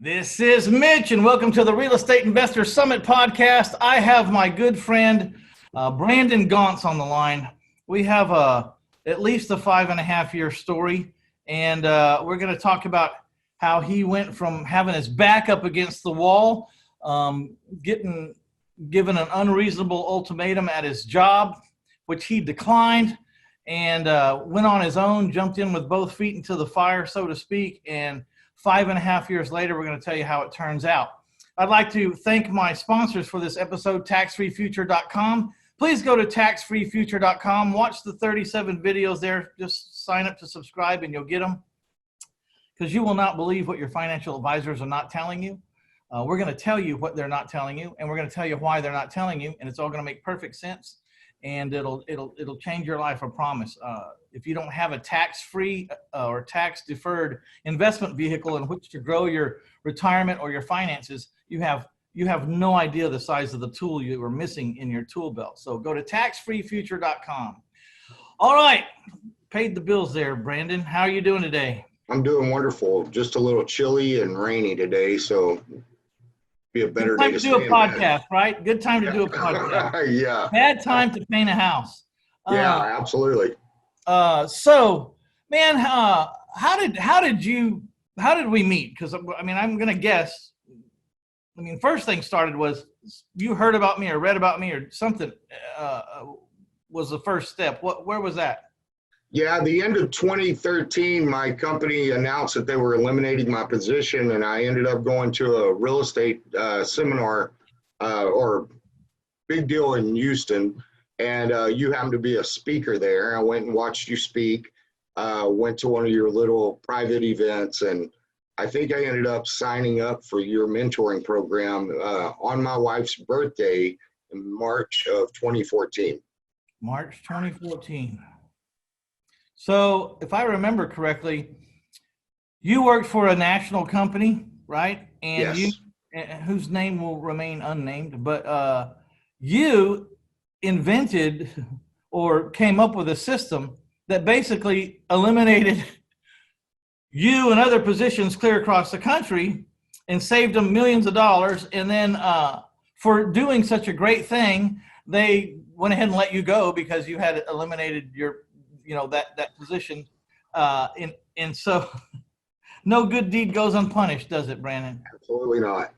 This is Mitch, and welcome to the Real Estate Investor Summit podcast. I have my good friend, Brandon Gaunce on the line. We have at least a 5.5-year story, and we're going to talk about how he went from having his back up against the wall, getting given an unreasonable ultimatum at his job, which he declined, and went on his own, jumped in with both feet into the fire, so to speak, and 5.5 years later, we're going to tell you how it turns out. I'd like to thank my sponsors for this episode, taxfreefuture.com. Please go to taxfreefuture.com. Watch the 37 videos there. Just sign up to subscribe and you'll get them, because you will not believe what your financial advisors are not telling you. We're going to tell you what they're not telling you, and we're going to tell you why they're not telling you, and it's all going to make perfect sense, and it'll change your life, I promise. If you don't have a tax-free or tax-deferred investment vehicle in which to grow your retirement or your finances, you have no idea the size of the tool you are missing in your tool belt. So go to taxfreefuture.com. All right, paid the bills there, Brandon. How are you doing today? I'm doing wonderful. Just a little chilly and rainy today, so be a better day to do a podcast, right? Good time to do a podcast. Yeah. Bad time to paint a house. Yeah, absolutely. So, man, how did we meet? Because I mean, I'm gonna guess. I mean, first thing started was you heard about me or read about me or something. Was the first step. Where was that? Yeah, the end of 2013, my company announced that they were eliminating my position, and I ended up going to a real estate seminar or big deal in Houston. And you happened to be a speaker there. I went and watched you speak, went to one of your little private events, and I think I ended up signing up for your mentoring program on my wife's birthday in March of 2014. March 2014. So if I remember correctly, you worked for a national company, right? And yes. Whose name will remain unnamed, but you invented or came up with a system that basically eliminated you and other positions clear across the country and saved them millions of dollars. And then for doing such a great thing, they went ahead and let you go because you had eliminated your, that position. And so no good deed goes unpunished, does it, Brandon? Absolutely not.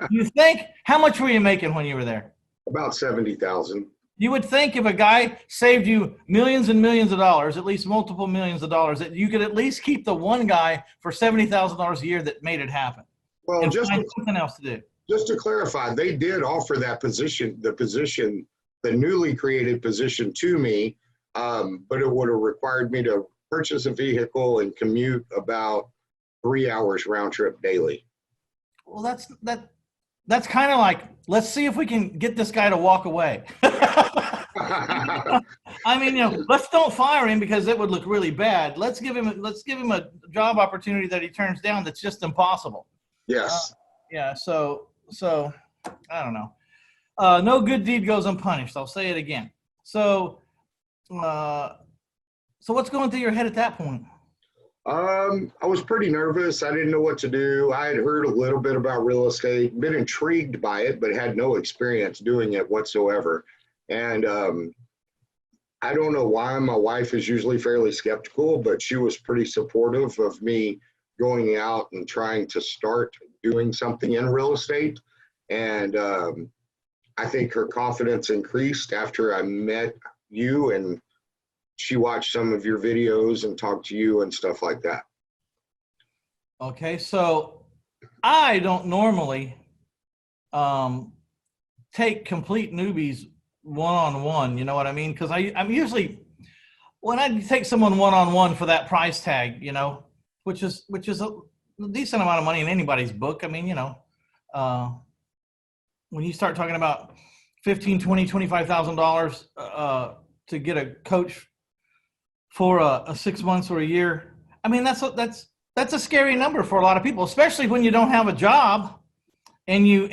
You think, how much were you making when you were there? About 70,000. You would think if a guy saved you millions and millions of dollars, at least multiple millions of dollars, that you could at least keep the one guy for $70,000 a year that made it happen. Well, and find something else to do. Just to clarify, they did offer that position, the newly created position to me, but it would have required me to purchase a vehicle and commute about 3 hours round trip daily. Well, that's kind of like, let's see if we can get this guy to walk away. I mean, let's don't fire him because it would look really bad. Let's give him a job opportunity that he turns down that's just impossible. Yes. Yeah. So I don't know. No good deed goes unpunished. I'll say it again. So what's going through your head at that point? I was pretty nervous. I didn't know what to do. I had heard a little bit about real estate, been intrigued by it, but had no experience doing it whatsoever. And I don't know why. My wife is usually fairly skeptical, but she was pretty supportive of me going out and trying to start doing something in real estate. And I think her confidence increased after I met you, and she watched some of your videos and talked to you and stuff like that. Okay, so I don't normally take complete newbies one-on-one, you know what I mean? Because I'm usually, when I take someone one-on-one for that price tag, which is a decent amount of money in anybody's book. I mean, when you start talking about $15,000, $20,000, $25,000 to get a coach for a 6 months or a year, I mean, that's a scary number for a lot of people, especially when you don't have a job and you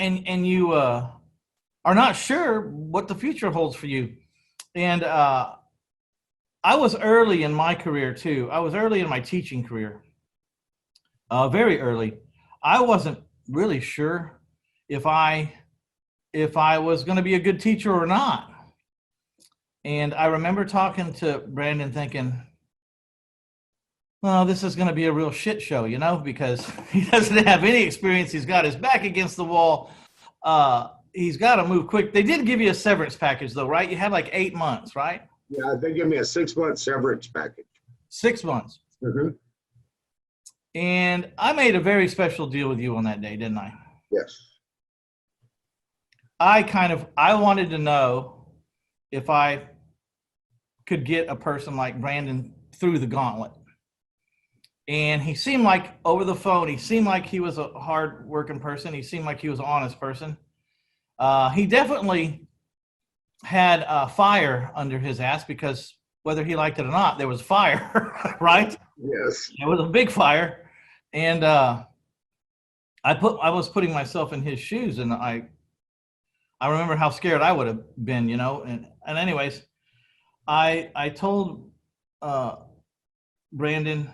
are not sure what the future holds for you. And I was early in my career too. I was early in my teaching career, very early. I wasn't really sure if I was going to be a good teacher or not. And I remember talking to Brandon thinking, well, this is going to be a real shit show, because he doesn't have any experience. He's got his back against the wall. He's got to move quick. They did give you a severance package though, right? You had like 8 months, right? Yeah, they gave me a 6-month severance package. 6 months. Mm-hmm. And I made a very special deal with you on that day, didn't I? Yes. I wanted to know if I could get a person like Brandon through the gauntlet. And he seemed like over the phone, he seemed like he was a hard working person. He seemed like he was an honest person. He definitely had fire under his ass, because whether he liked it or not, there was fire, right? Yes. It was a big fire. And I was putting myself in his shoes, and I remember how scared I would have been, and anyways, I told Brandon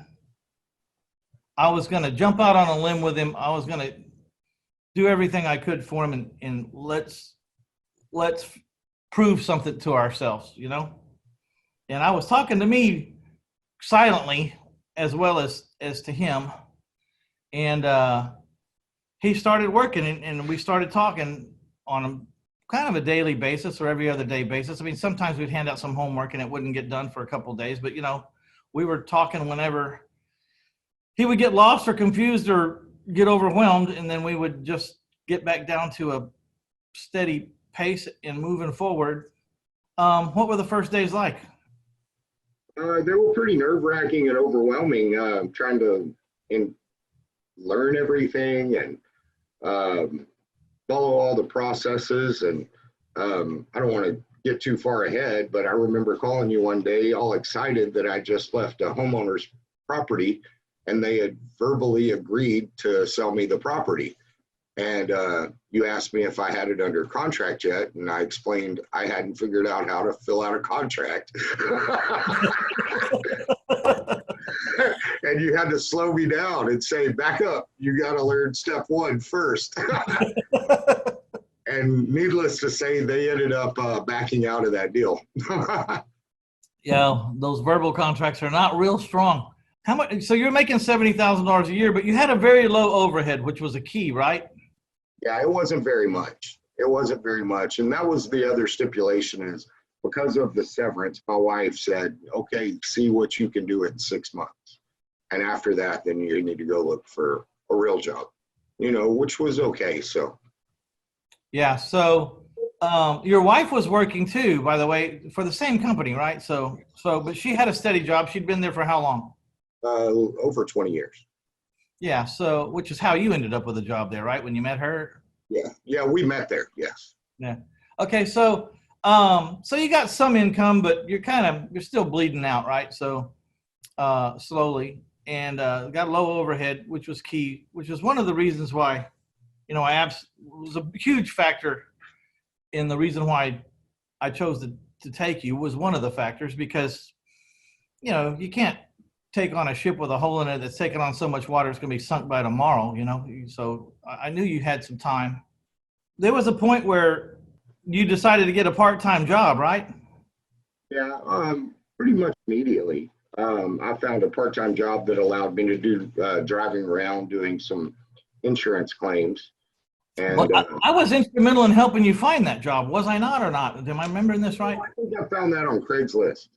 I was going to jump out on a limb with him. I was going to do everything I could for him, and let's prove something to ourselves, And I was talking to me silently as well as to him, and he started working, and we started talking on a kind of a daily basis or every other day basis. I mean, sometimes we'd hand out some homework and it wouldn't get done for a couple of days, but we were talking whenever he would get lost or confused or get overwhelmed, and then we would just get back down to a steady pace and moving forward. What were the first days like? They were pretty nerve-wracking and overwhelming, trying to learn everything and follow all the processes. And I don't want to get too far ahead, but I remember calling you one day all excited that I just left a homeowner's property, and they had verbally agreed to sell me the property. And you asked me if I had it under contract yet, and I explained I hadn't figured out how to fill out a contract. And you had to slow me down and say, back up, you got to learn step 1 first. And needless to say, they ended up backing out of that deal. Yeah, those verbal contracts are not real strong. How much? So you're making $70,000 a year, but you had a very low overhead, which was a key, right? Yeah, it wasn't very much. It wasn't very much. And that was the other stipulation, is because of the severance, my wife said, okay, see what you can do in 6 months. And after that, then you need to go look for a real job, which was okay. So. Yeah. So your wife was working too, by the way, for the same company, right? But she had a steady job. She'd been there for how long? Over 20 years. Yeah. So, which is how you ended up with a job there, right? When you met her? Yeah. Yeah. We met there. Yes. Yeah. Okay. So you got some income, but you're still bleeding out, right? So, slowly, and, got low overhead, which was key, which was one of the reasons why, was a huge factor in the reason why I chose to take you, was one of the factors, because, you can't take on a ship with a hole in it that's taking on so much water it's going to be sunk by tomorrow, So I knew you had some time. There was a point where you decided to get a part-time job, right? Yeah, pretty much immediately. I found a part-time job that allowed me to do driving around doing some insurance claims. And well, I was instrumental in helping you find that job, was I not, or not? Am I remembering this right? I think I found that on Craigslist.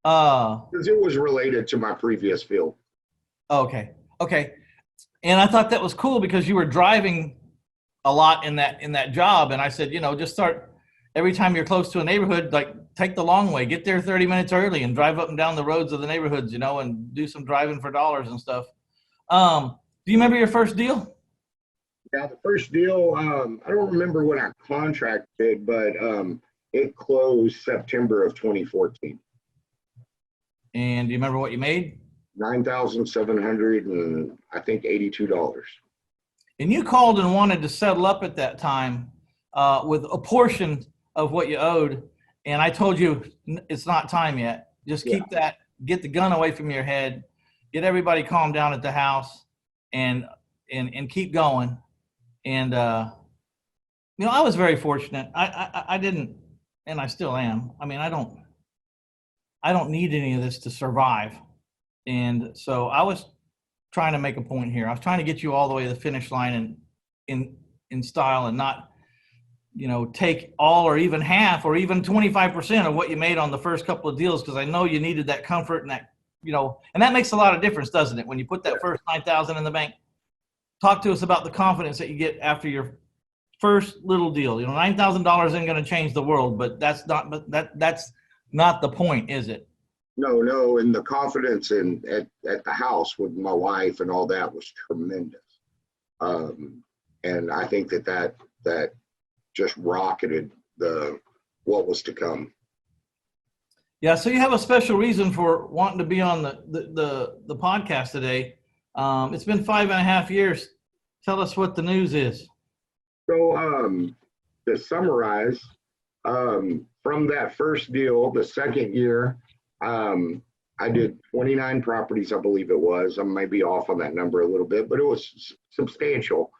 Because it was related to my previous field. Okay. And I thought that was cool because you were driving a lot in that job, and I said, just start every time you're close to a neighborhood, like take the long way, get there 30 minutes early, and drive up and down the roads of the neighborhoods, and do some driving for dollars and stuff. Do you remember your first deal? Yeah, the first deal, I don't remember when I contracted, but it closed September of 2014. And do you remember what you made? $9,700 and I think $82. And you called and wanted to settle up at that time with a portion of what you owed. And I told you it's not time yet. Just keep that, get the gun away from your head, get everybody calmed down at the house, and and keep going. And I was very fortunate. I didn't, and I still am. I mean, I don't need any of this to survive. And so I was trying to make a point here. I was trying to get you all the way to the finish line and in style, and not, take all or even half or even 25% of what you made on the first couple of deals, because I know you needed that comfort and that, and that makes a lot of difference, doesn't it? When you put that first 9,000 in the bank. Talk to us about the confidence that you get after your first little deal. $9,000 isn't going to change the world, but that's not the point, is it? No, and the confidence at the house with my wife and all that was tremendous. And I think that just rocketed what was to come. Yeah, so you have a special reason for wanting to be on the podcast today. It's been 5.5 years. Tell us what the news is. So to summarize, from that first deal, the second year, I did 29 properties, I believe it was. I might be off on that number a little bit, but it was substantial.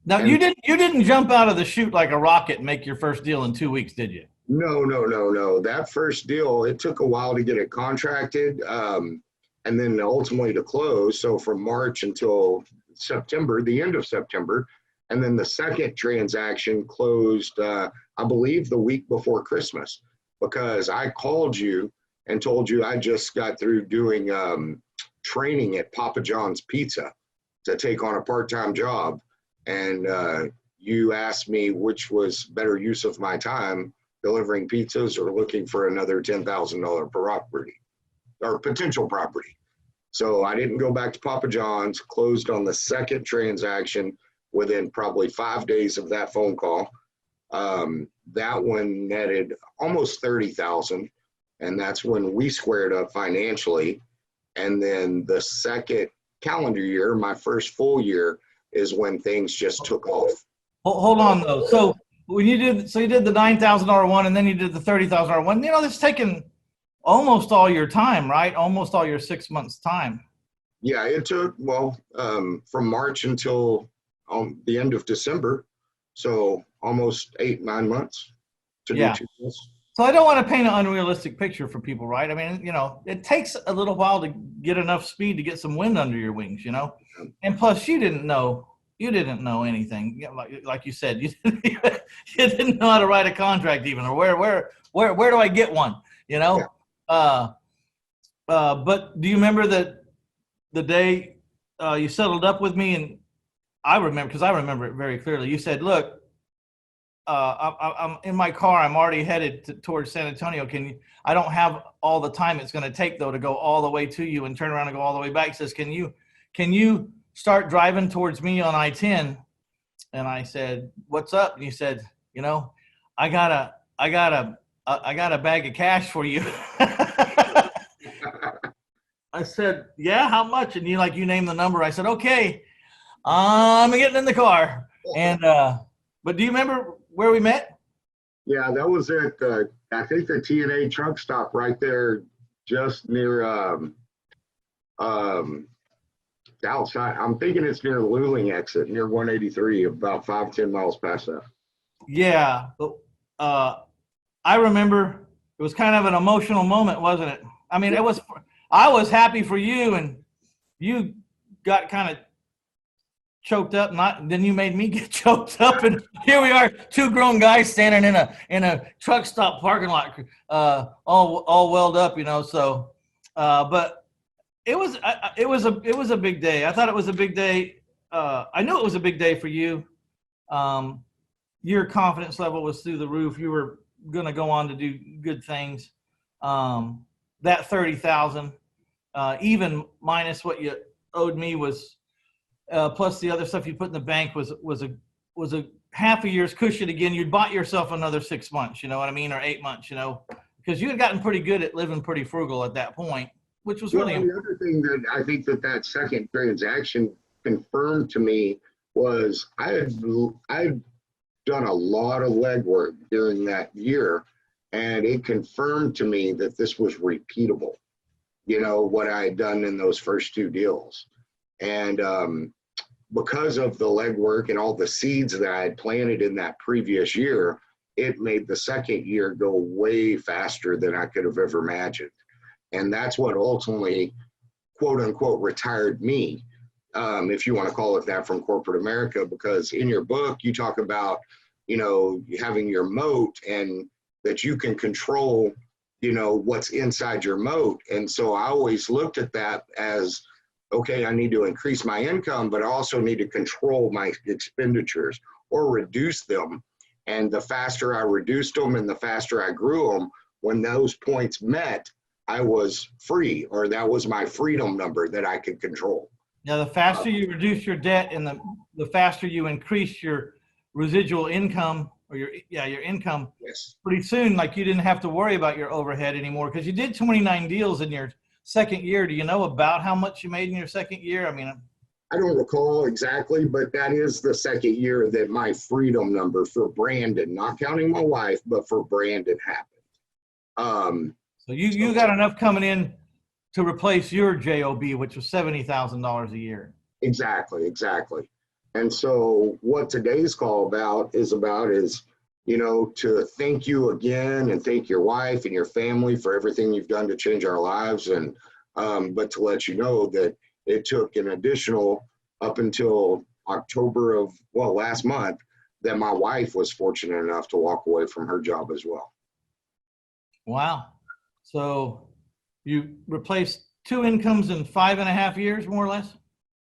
Now, you didn't jump out of the chute like a rocket and make your first deal in 2 weeks, did you? No. That first deal, it took a while to get it contracted, and then ultimately to close. So from March until September, the end of September, and then the second transaction closed, I believe, the week before Christmas, because I called you and told you I just got through doing training at Papa John's Pizza to take on a part-time job. And you asked me which was better use of my time, delivering pizzas or looking for another $10,000 property or potential property. So I didn't go back to Papa John's, closed on the second transaction within probably 5 days of that phone call. That one netted almost 30,000, and that's when we squared up financially. And then the second calendar year, my first full year, is when things just took off. Hold on though. So when you did the $9,000 one, and then you did the $30,000 one. That's taken almost all your time, right? Almost all your 6 months time. Yeah, it took from March until the end of December, so almost 8-9 months to do 2 deals. So I don't want to paint an unrealistic picture for people, right? I mean, it takes a little while to get enough speed to get some wind under your wings, And plus, you didn't know anything. Like you said, you didn't know how to write a contract even, or where do I get one? Yeah. But do you remember that the day you settled up with me? And I remember, because I remember it very clearly. You said, "Look, I'm in my car. I'm already headed towards San Antonio. I don't have all the time it's going to take though to go all the way to you and turn around and go all the way back." He says, can you start driving towards me on I-10? And I said, "What's up?" And you said, I got a bag of cash for you." I said, "Yeah, how much?" And you named the number. I said, "Okay, I'm getting in the car." And but do you remember where we met? Yeah, that was at I think the T&A truck stop right there, just near outside. I'm thinking it's near the Luling exit, near 183, about 5-10 miles past that. Yeah, but I remember it was kind of an emotional moment, wasn't it? I mean, I was happy for you, and you got kind of choked up. Then you made me get choked up, and here we are, two grown guys standing in a truck stop parking lot, all welled up, So, but it was a big day. I thought it was a big day. I knew it was a big day for you. Your confidence level was through the roof. You were going to go on to do good things. That 30,000, even minus what you owed me, was plus the other stuff you put in the bank was a half a year's cushion. Again, you'd bought yourself another 6 months, you know what I mean, or 8 months, because you had gotten pretty good at living pretty frugal at that point, which was really important. The other thing that I think that second transaction confirmed to me was I had done a lot of legwork during that year, and it confirmed to me that this was repeatable, what I had done in those first 2 deals. And because of the legwork and all the seeds that I had planted in that previous year, it made the second year go way faster than I could have ever imagined. And that's what ultimately, quote unquote, retired me, if you want to call it that, from corporate America. Because in your book, you talk about, having your moat and that you can control, what's inside your moat. And so I always looked at that as, okay, I need to increase my income, but I also need to control my expenditures or reduce them. And the faster I reduced them and the faster I grew them, when those points met, I was free, or that was my freedom number that I could control. Now, the faster you reduce your debt and the faster you increase your residual income, or your income, Yes. Pretty soon, like, you didn't have to worry about your overhead anymore, because you did 29 deals in your second year. Do you know about how much you made in your second year? I mean, I don't recall exactly, but that is the second year that my freedom number for Brandon, not counting my wife, but for Brandon happened. So you got enough coming in to replace your JOB, which was $70,000 a year. Exactly. And so what today's call is to thank you again and thank your wife and your family for everything you've done to change our lives. And but to let you know that it took an additional up until October of last month that my wife was fortunate enough to walk away from her job as well. Wow. So you replaced two incomes in 5.5 years, more or less?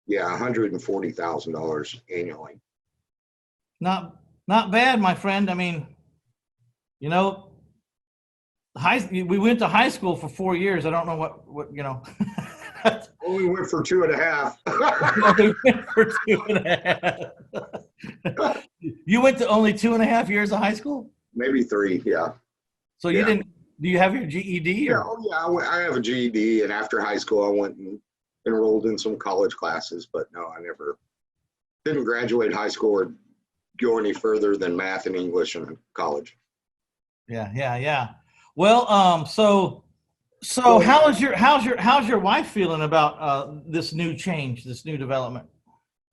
Yeah, $140,000 annually. Not bad, my friend. I mean, we went to high school for 4 years. I don't know what Only went for 2.5. We went for 2.5. You went to only 2.5 years of high school? Maybe 3, yeah. So you didn't, do you have your GED? Or? I have a GED, and after high school, I went and enrolled in some college classes, but no, I never didn't graduate high school or go any further than math and English in college. Yeah. Well, so how's your wife feeling about this new change, this new development?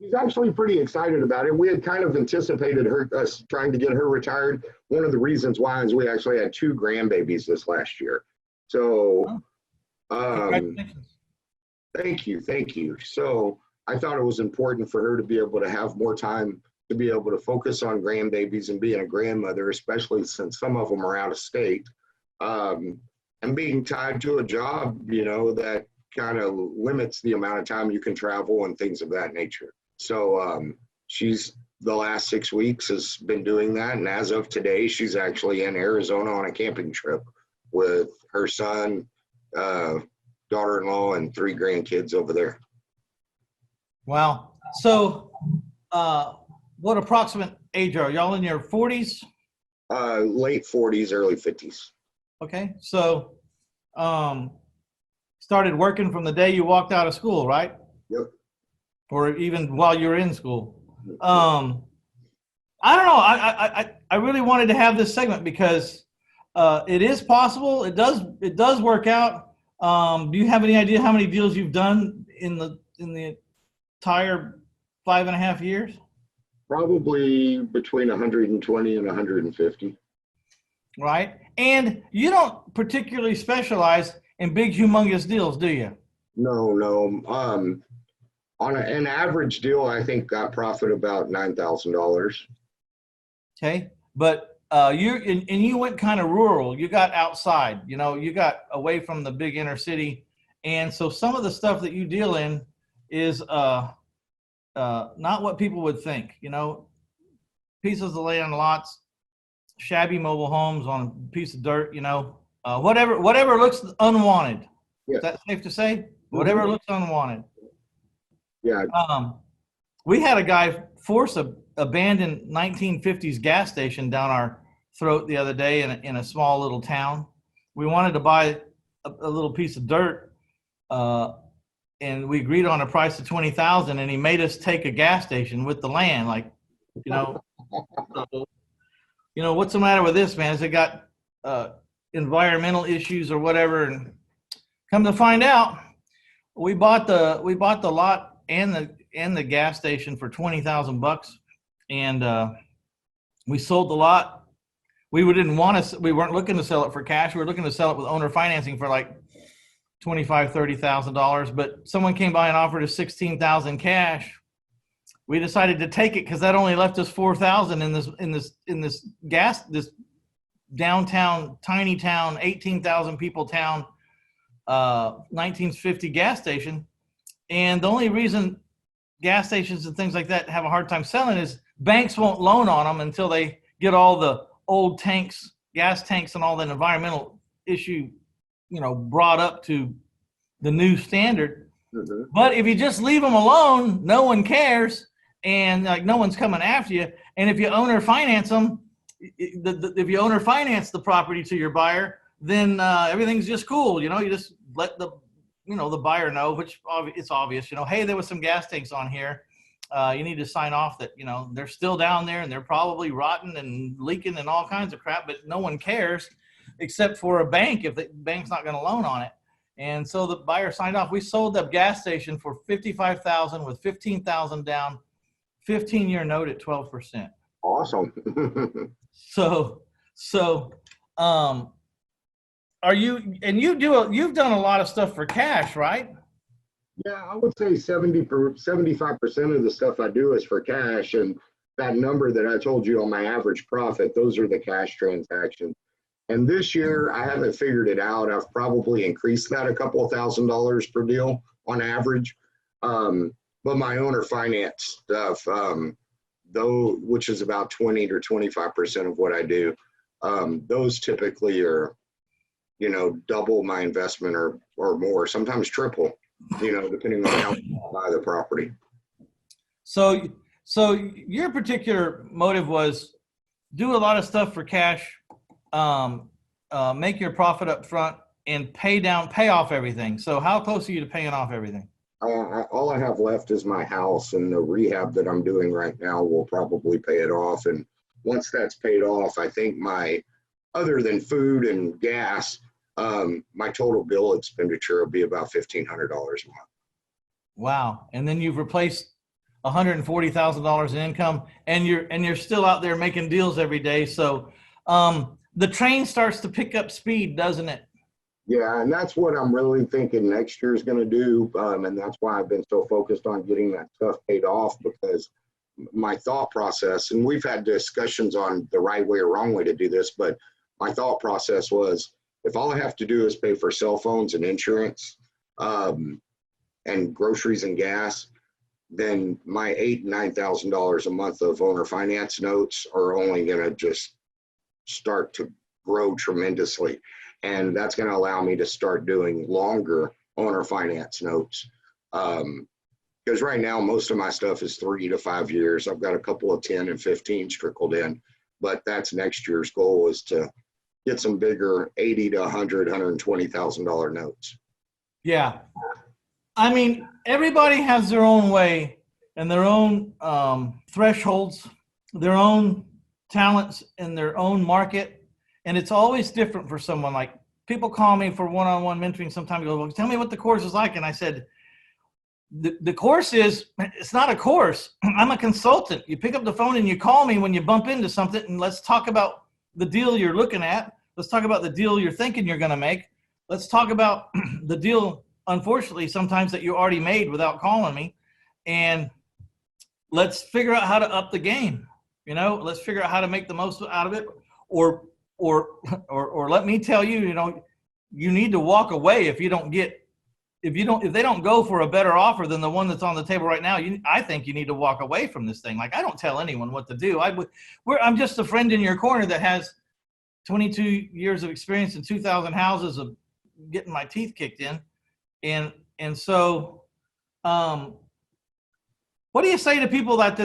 She's actually pretty excited about it. We had kind of anticipated us trying to get her retired. One of the reasons why is we actually had 2 grandbabies this last year. So, Congratulations. Thank you. So I thought it was important for her to be able to have more time to be able to focus on grandbabies and being a grandmother, especially since some of them are out of state, and being tied to a job, that kind of limits the amount of time you can travel and things of that nature. So she's, the last 6 weeks, has been doing that. And as of today, she's actually in Arizona on a camping trip with her son, daughter-in-law, and 3 grandkids over there. Wow. So what approximate age are y'all? In your 40s? Late 40s, early 50s. Okay. So started working from the day you walked out of school, right? Yep. Or even while you were in school. I don't know. I really wanted to have this segment because it is possible. It does work out. Do you have any idea how many deals you've done in the entire 5.5 years? Probably between 120 and 150. Right. And you don't particularly specialize in big, humongous deals, do you? No. On an average deal, I think I profit about $9,000. Okay. But you went kind of rural. You got outside, you got away from the big inner city. And so some of the stuff that you deal in is not what people would think, pieces of land, lots, shabby mobile homes on a piece of dirt, whatever looks unwanted. Yeah. Is that safe to say? Whatever looks unwanted. Yeah. We had a guy force a abandoned 1950s gas station down our throat the other day in a small little town. We wanted to buy a little piece of dirt, and we agreed on a price of $20,000, and he made us take a gas station with the land. Like, what's the matter with this, man? Has it got environmental issues or whatever? And come to find out, we bought the lot the gas station for $20,000, and we sold the lot. We weren't looking to sell it for cash. We were looking to sell it with owner financing for like $25,000-$30,000. But someone came by and offered us $16,000 cash. We decided to take it because that only left us $4,000 in this downtown tiny town, 18,000 people town, 1950 gas station. And the only reason gas stations and things like that have a hard time selling is banks won't loan on them until they get all the old tanks, gas tanks, and all that environmental issue, brought up to the new standard. Mm-hmm. But if you just leave them alone, no one cares, and like no one's coming after you. And if you owner finance them, if you owner finance the property to your buyer, then everything's just cool. You just let the buyer know, which it's obvious. Hey, there was some gas tanks on here. You need to sign off that they're still down there and they're probably rotten and leaking and all kinds of crap. But no one cares except for a bank if the bank's not going to loan on it. And so the buyer signed off. We sold the gas station for $55,000 with $15,000 down, 15-year note at 12%. Awesome. So, are you, and you've done a lot of stuff for cash, right? Yeah, I would say 75% of the stuff I do is for cash. And that number that I told you on my average profit, those are the cash transactions. And this year, I haven't figured it out. I've probably increased that a couple of $1,000s per deal on average. But my owner finance stuff, which is about 20 to 25% of what I do, those typically are, double my investment or more, sometimes triple, depending on how I buy the property. So your particular motive was do a lot of stuff for cash, make your profit up front, and pay off everything. So how close are you to paying off everything? All I have left is my house, and the rehab that I'm doing right now will probably pay it off. And once that's paid off, I think other than food and gas, my total bill expenditure will be about $1,500 a month. Wow. And then you've replaced $140,000 in income, and you're still out there making deals every day. So the train starts to pick up speed, doesn't it? Yeah, and that's what I'm really thinking next year is going to do. And that's why I've been so focused on getting that stuff paid off, because my thought process, and we've had discussions on the right way or wrong way to do this, but my thought process was, if all I have to do is pay for cell phones and insurance and groceries and gas, then my $8,000 to $9,000 a month of owner finance notes are only going to just start to grow tremendously. And that's going to allow me to start doing longer owner finance notes. Because right now, most of my stuff is 3 to 5 years. I've got a couple of 10 and 15s trickled in, but that's next year's goal, is to get some bigger $80,000 to $100,000, $120,000 notes. Yeah. I mean, everybody has their own way and their own thresholds, their own talents in their own market. And it's always different for someone. Like, people call me for one-on-one mentoring sometimes, go, well, tell me what the course is like. And I said, the course it's not a course. I'm a consultant. You pick up the phone and you call me when you bump into something, and let's talk about the deal you're looking at. Let's talk about the deal you're thinking you're going to make. Let's talk about the deal, unfortunately, sometimes that you already made without calling me. And let's figure out how to up the game. Let's figure out how to make the most out of it. Or let me tell you, you need to walk away if they don't go for a better offer than the one that's on the table right now. I think you need to walk away from this thing. Like, I don't tell anyone what to do. I'm just a friend in your corner that has 22 years of experience in 2,000 houses of getting my teeth kicked in. And so, what do you say to people that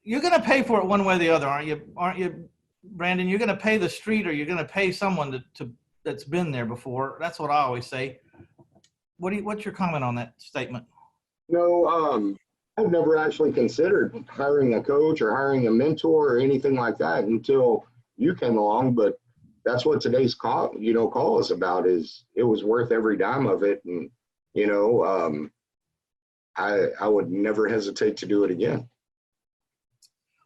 you're going to pay for it one way or the other, aren't you, Brandon? You're going to pay the street, or you're going to pay someone that's been there before. That's what I always say. What's your comment on that statement? No, I've never actually considered hiring a coach or hiring a mentor or anything like that until you came along. But that's what today's call is about. Is it was worth every dime of it. And I would never hesitate to do it again.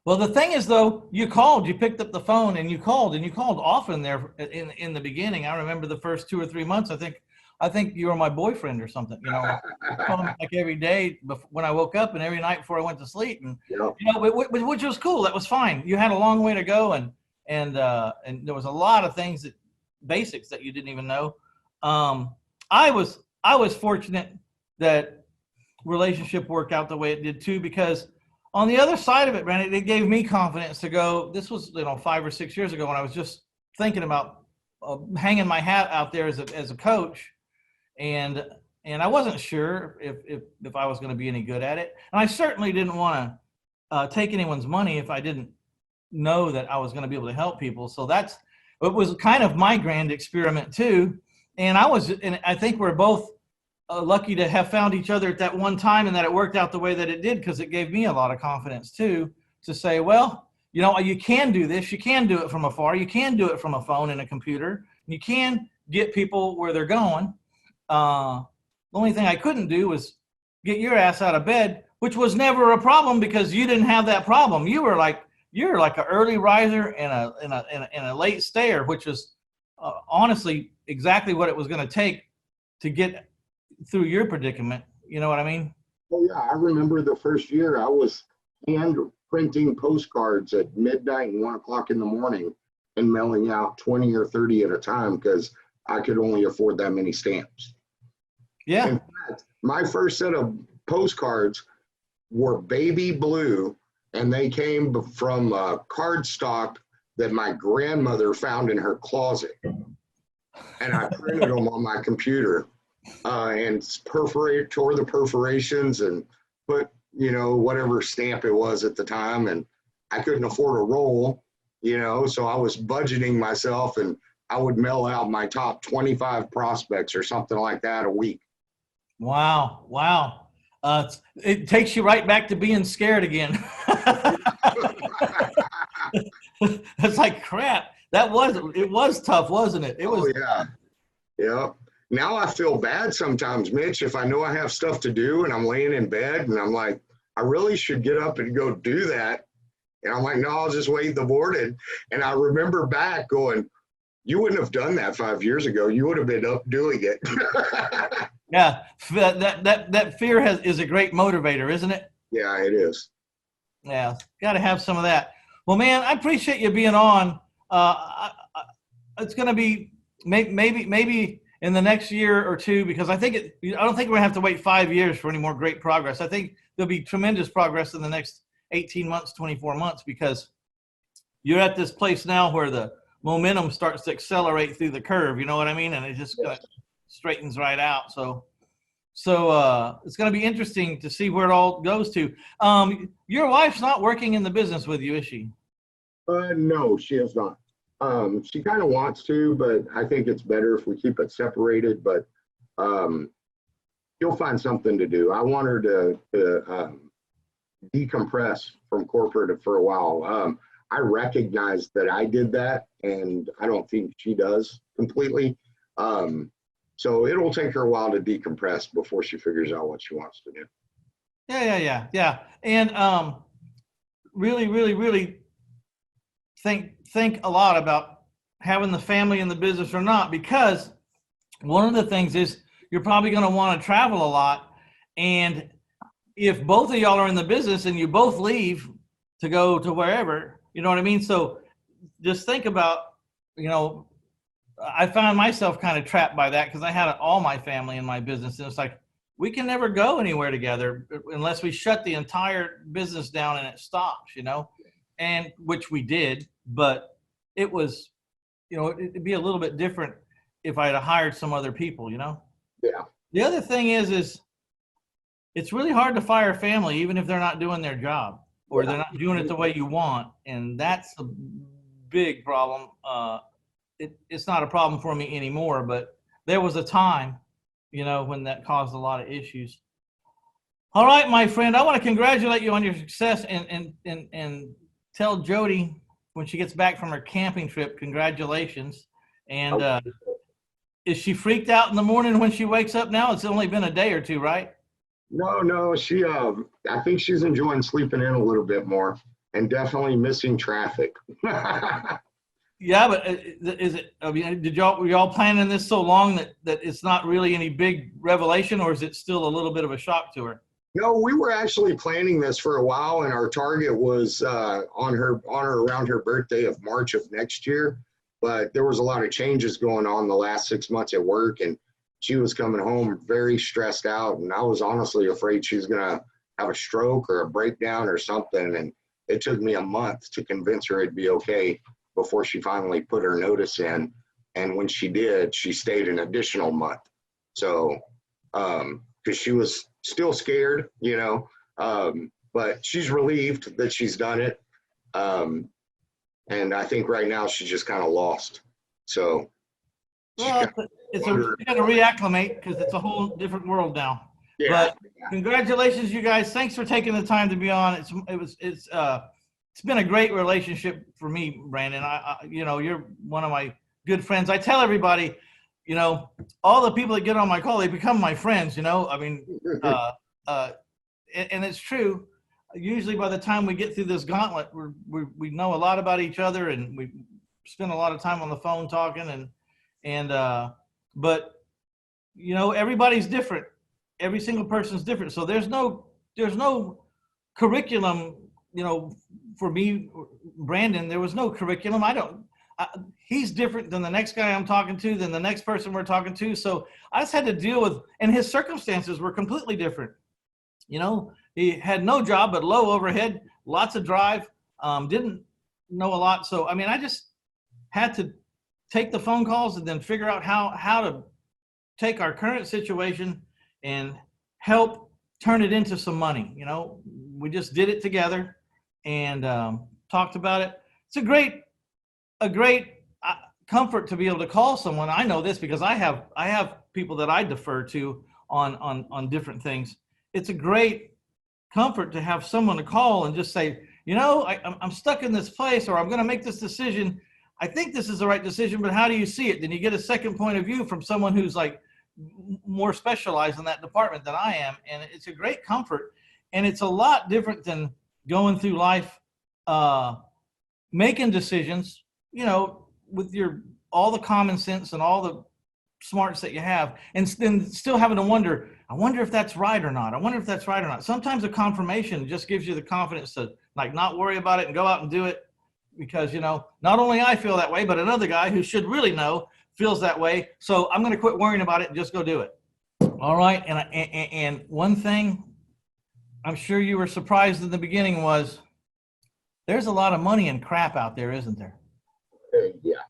Well, the thing is, though, you picked up the phone and you called often there in the beginning. I remember the first 2 or 3 months. I think you were my boyfriend or something. You know, calling like every day when I woke up and every night before I went to sleep, and which was cool. That was fine. You had a long way to go, and there was a lot of things basics that you didn't even know. I was fortunate that relationship worked out the way it did too, because on the other side of it, Brandon, it gave me confidence to go. This was 5 or 6 years ago when I was just thinking about hanging my hat out there as a coach, and I wasn't sure if I was going to be any good at it, and I certainly didn't want to take anyone's money if I didn't know that I was going to be able to help people. So it was kind of my grand experiment too, and I think we're both lucky to have found each other at that one time, and that it worked out the way that it did, because it gave me a lot of confidence too, to say, well, you can do this. You can do it from afar. You can do it from a phone and a computer. You can get people where they're going. The only thing I couldn't do was get your ass out of bed, which was never a problem because you didn't have that problem. You're like an early riser and a late stayer, which is honestly exactly what it was going to take to get through your predicament. You know what I mean? Oh yeah, I remember the first year I was hand printing postcards at midnight and 1 o'clock in the morning and mailing out 20 or 30 at a time because I could only afford that many stamps. Yeah. In fact, my first set of postcards were baby blue, and they came from cardstock that my grandmother found in her closet. And I printed them on my computer. And tore the perforations and put, whatever stamp it was at the time. And I couldn't afford a roll, so I was budgeting myself, and I would mail out my top 25 prospects or something like that a week. Wow. It takes you right back to being scared again. It's like, crap. It was tough, wasn't it? It was. Oh, yeah. Now I feel bad sometimes, Mitch, if I know I have stuff to do and I'm laying in bed and I'm like, I really should get up and go do that. And I'm like, no, I'll just wait the board. And I remember back going, you wouldn't have done that 5 years ago. You would have been up doing it. Yeah, that fear is a great motivator, isn't it? Yeah, it is. Yeah, got to have some of that. Well, man, I appreciate you being on. It's going to be maybe in the next year or two, because I don't think we're going to have to wait 5 years for any more great progress. I think there'll be tremendous progress in the next 18 months, 24 months, because you're at this place now where the momentum starts to accelerate through the curve. You know what I mean? And it just straightens right out. So it's going to be interesting to see where it all goes to. Your wife's not working in the business with you, is she? No, she is not. She kind of wants to, but I think it's better if we keep it separated. But she'll find something to do. I want her to decompress from corporate for a while. I recognize that I did that, and I don't think she does completely. So it'll take her a while to decompress before she figures out what she wants to do. Yeah. And really think a lot about having the family in the business or not, because one of the things is you're probably going to want to travel a lot. And if both of y'all are in the business and you both leave to go to wherever, you know what I mean? So just think about, I found myself kind of trapped by that because I had all my family in my business. And it's like, we can never go anywhere together unless we shut the entire business down and it stops, and which we did, but it was, it'd be a little bit different if I had hired some other people, Yeah. The other thing is it's really hard to fire a family, even if they're not doing their job or they're not doing it the way you want. And that's a big problem. It's not a problem for me anymore, but there was a time, when that caused a lot of issues. All right, my friend, I want to congratulate you on your success and tell Jody when she gets back from her camping trip, congratulations. And is she freaked out in the morning when she wakes up now? It's only been a day or two, right? No, she, I think she's enjoying sleeping in a little bit more and definitely missing traffic. Yeah, but is it? I mean, were y'all planning this so long that it's not really any big revelation, or is it still a little bit of a shock to her? No, we were actually planning this for a while, and our target was on her around her birthday of March of next year. But there was a lot of changes going on the last 6 months at work, and she was coming home very stressed out, and I was honestly afraid she was gonna have a stroke or a breakdown or something. And it took me a month to convince her it'd be okay before she finally put her notice in. And when she did, she stayed an additional month. So, because she was still scared, but she's relieved that she's done it. And I think right now she's just kind of lost. So, Well, you got to reacclimate because it's a whole different world now. yeah. But congratulations, you guys! Thanks for taking the time to be on. It's been a great relationship for me, Brandon. You're one of my good friends. I tell everybody, all the people that get on my call, they become my friends. I mean, and it's true. Usually, by the time we get through this gauntlet, we know a lot about each other, and we spend a lot of time on the phone talking. But everybody's different. Every single person's different. So there's no curriculum. For me, Brandon, there was no curriculum. He's different than the next guy I'm talking to, than the next person we're talking to. So I just had to deal with, and his circumstances were completely different. He had no job, but low overhead, lots of drive, didn't know a lot. So, I mean, I just had to take the phone calls and then figure out how to take our current situation and help turn it into some money. We just did it together and talked about it. It's a great comfort to be able to call someone. I know this because I have people that I defer to on different things. It's a great comfort to have someone to call and just say, I'm stuck in this place, or I'm going to make this decision. I think this is the right decision, but how do you see it? Then you get a second point of view from someone who's like more specialized in that department than I am. And it's a great comfort. And it's a lot different than going through life, making decisions, with all the common sense and all the smarts that you have, and then still having to wonder, I wonder if that's right or not. I wonder if that's right or not. Sometimes a confirmation just gives you the confidence to not worry about it and go out and do it, because, not only I feel that way, but another guy who should really know feels that way. So I'm going to quit worrying about it and just go do it. All right. And one thing I'm sure you were surprised in the beginning was there's a lot of money in crap out there, isn't there? Yeah.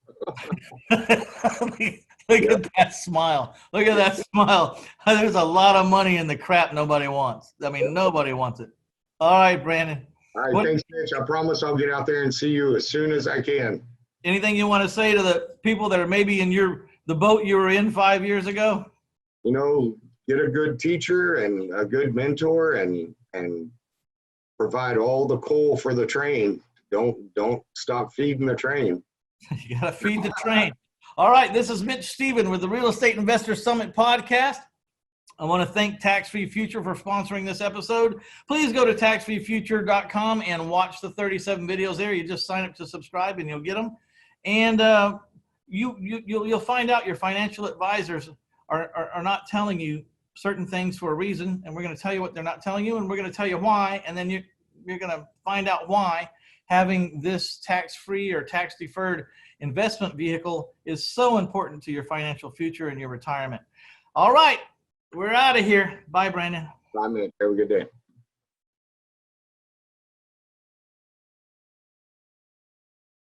Look at that smile. Look at that smile. There's a lot of money in the crap nobody wants. I mean, nobody wants it. All right, Brandon. All right, thanks, Mitch. I promise I'll get out there and see you as soon as I can. Anything you want to say to the people that are maybe in the boat you were in 5 years ago? Get a good teacher and a good mentor, and provide all the coal for the train. Don't stop feeding the train. You got to feed the train. All right. This is Mitch Stephen with the Real Estate Investor Summit podcast. I want to thank Tax Free Future for sponsoring this episode. Please go to taxfreefuture.com and watch the 37 videos there. You just sign up to subscribe and you'll get them. And you'll find out your financial advisors are not telling you certain things for a reason. And we're going to tell you what they're not telling you, and we're going to tell you why. And then you're going to find out why having this tax-free or tax-deferred investment vehicle is so important to your financial future and your retirement. All right. We're out of here. Bye, Brandon. Bye, man. Have a good day.